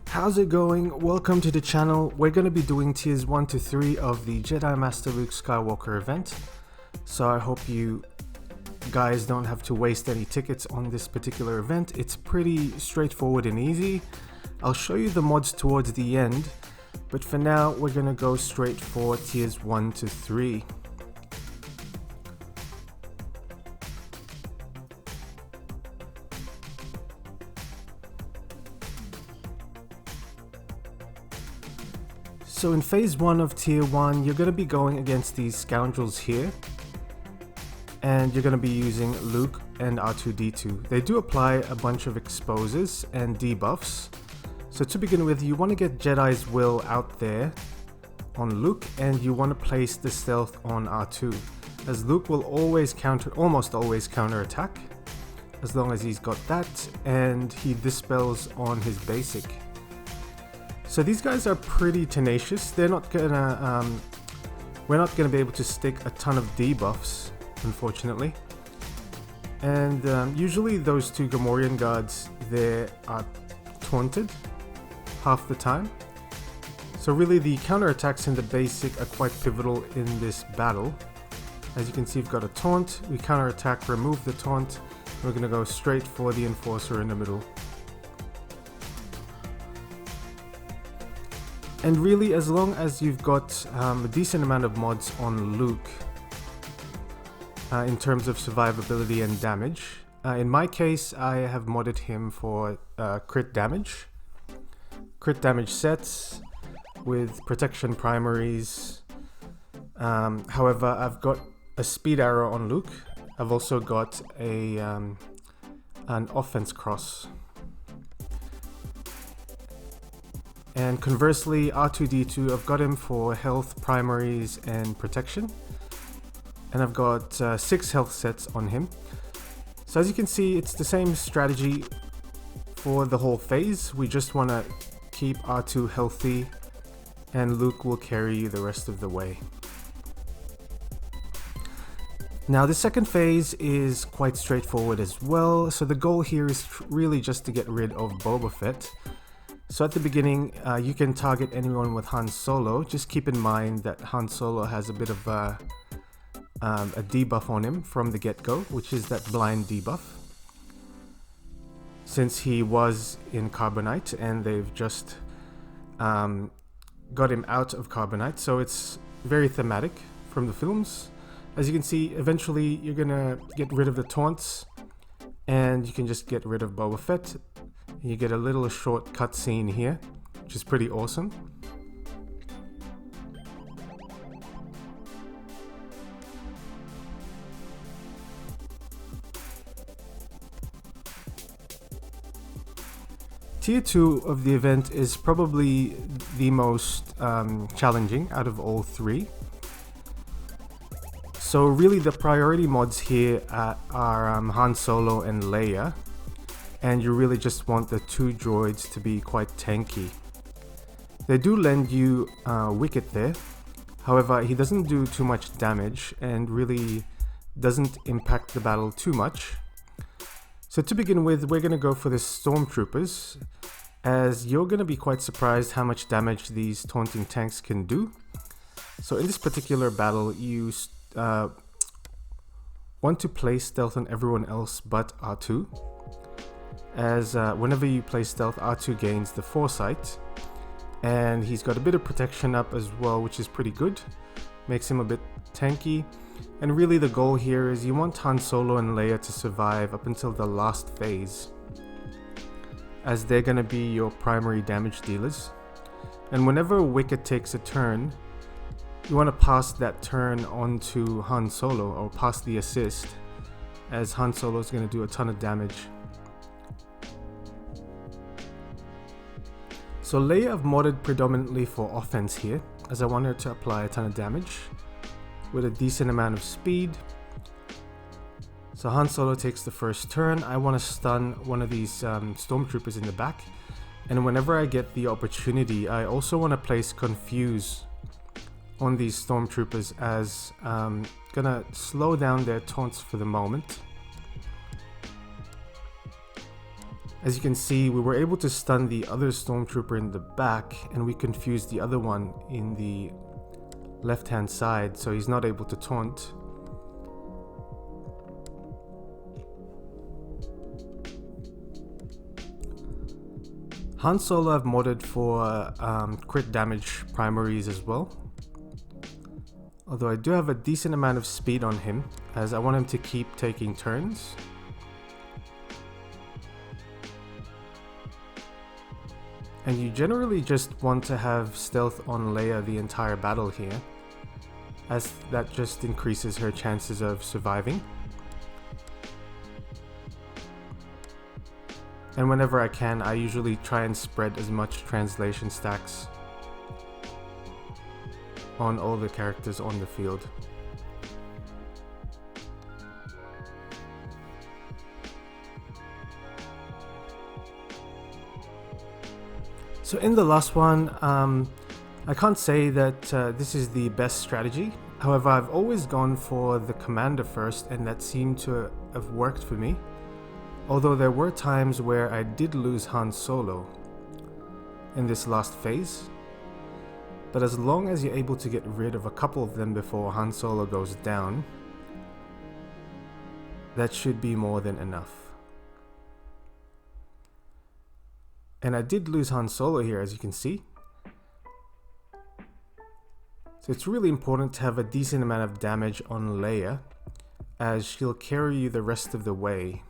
How's it going? Welcome to the channel. We're going to be doing tiers 1 to 3 of the Jedi Master Luke Skywalker event. So I hope you guys don't have to waste any tickets on this particular event. It's pretty straightforward and easy. I'll show you the mods towards the end, but for now we're going to go straight for tiers 1 to 3. So in phase 1 of tier 1, you're going to be going against these scoundrels here, and you're going to be using Luke and R2-D2. They do apply a bunch of exposes and debuffs. So to begin with, you want to get Jedi's Will out there on Luke, and you want to place the stealth on R2, as Luke will almost always counter attack, as long as he's got that, and he dispels on his basic. So these guys are pretty tenacious. We're not gonna be able to stick a ton of debuffs, unfortunately. And usually those two Gamorrean guards there are taunted half the time. So really the counterattacks in the basic are quite pivotal in this battle. As you can see, we've got a taunt, we counterattack, remove the taunt, and we're gonna go straight for the enforcer in the middle. And really, as long as you've got a decent amount of mods on Luke in terms of survivability and damage. In my case, I have modded him for crit damage sets with protection primaries. However, I've got a speed arrow on Luke. I've also got an offense cross. And conversely, R2-D2, I've got him for health, primaries, and protection. And I've got 6 health sets on him. So as you can see, it's the same strategy for the whole phase. We just want to keep R2 healthy, and Luke will carry you the rest of the way. Now the second phase is quite straightforward as well. So the goal here is really just to get rid of Boba Fett. So at the beginning, you can target anyone with Han Solo. Just keep in mind that Han Solo has a bit of a debuff on him from the get-go, which is that blind debuff. Since he was in Carbonite and they've just got him out of Carbonite, so it's very thematic from the films. As you can see, eventually you're gonna get rid of the taunts, and you can just get rid of Boba Fett. You get a little short cutscene here, which is pretty awesome. Tier 2 of the event is probably the most challenging out of all three. So really the priority mods here are Han Solo and Leia. And you really just want the two droids to be quite tanky. They do lend you Wicket there, however he doesn't do too much damage and really doesn't impact the battle too much. So to begin with, we're going to go for the Stormtroopers, as you're going to be quite surprised how much damage these taunting tanks can do. So in this particular battle, you want to place stealth on everyone else but R2. As whenever you play stealth, R2 gains the foresight, and he's got a bit of protection up as well, which is pretty good. Makes him a bit tanky, and really the goal here is you want Han Solo and Leia to survive up until the last phase, as they're going to be your primary damage dealers. And whenever Wicket takes a turn, you want to pass that turn on to Han Solo, or pass the assist, as Han Solo is going to do a ton of damage. So Leia I've modded predominantly for offense here, as I want her to apply a ton of damage with a decent amount of speed. So Han Solo takes the first turn. I want to stun one of these Stormtroopers in the back, and whenever I get the opportunity, I also want to place Confuse on these Stormtroopers, as gonna slow down their taunts for the moment. As you can see, we were able to stun the other Stormtrooper in the back, and we confused the other one in the left-hand side, so he's not able to taunt. Han Solo I've modded for crit damage primaries as well. Although I do have a decent amount of speed on him, as I want him to keep taking turns. And you generally just want to have stealth on Leia the entire battle here, as that just increases her chances of surviving. And whenever I can, I usually try and spread as much translation stacks on all the characters on the field. So in the last one, I can't say that this is the best strategy. However, I've always gone for the commander first, and that seemed to have worked for me. Although there were times where I did lose Han Solo in this last phase. But as long as you're able to get rid of a couple of them before Han Solo goes down, that should be more than enough. And I did lose Han Solo here, as you can see. So it's really important to have a decent amount of damage on Leia, as she'll carry you the rest of the way.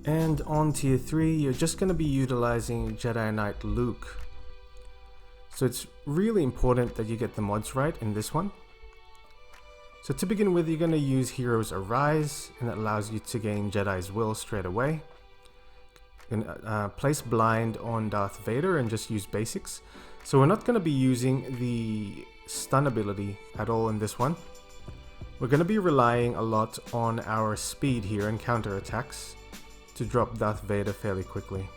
And on tier 3, you're just going to be utilizing Jedi Knight Luke. So it's really important that you get the mods right in this one. So to begin with, you're going to use Heroes Arise, and that allows you to gain Jedi's Will straight away. You can place Blind on Darth Vader and just use basics. So we're not going to be using the stun ability at all in this one. We're going to be relying a lot on our speed here and counter attacks to drop Darth Vader fairly quickly.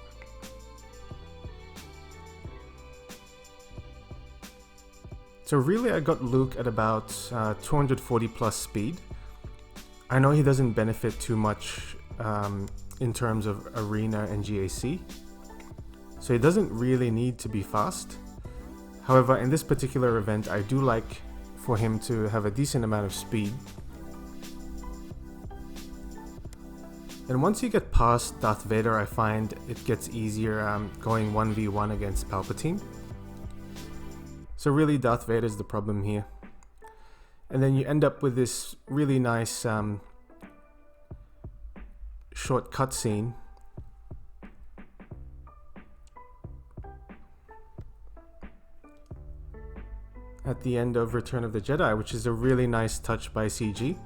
So really I got Luke at about 240 plus speed. I know he doesn't benefit too much in terms of arena and GAC, so he doesn't really need to be fast. However, in this particular event I do like for him to have a decent amount of speed. And once you get past Darth Vader, I find it gets easier going 1v1 against Palpatine. So really Darth Vader is the problem here. And then you end up with this really nice short cutscene. At the end of Return of the Jedi, which is a really nice touch by CG.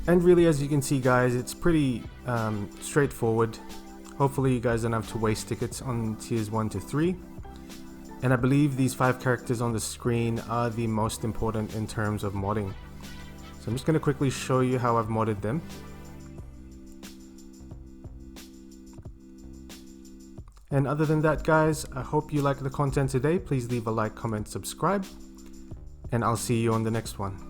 And really, as you can see guys, it's pretty straightforward. Hopefully you guys don't have to waste tickets on tiers 1 to 3. And I believe these 5 characters on the screen are the most important in terms of modding. So I'm just going to quickly show you how I've modded them. And other than that guys, I hope you liked the content today. Please leave a like, comment, subscribe, and I'll see you on the next one.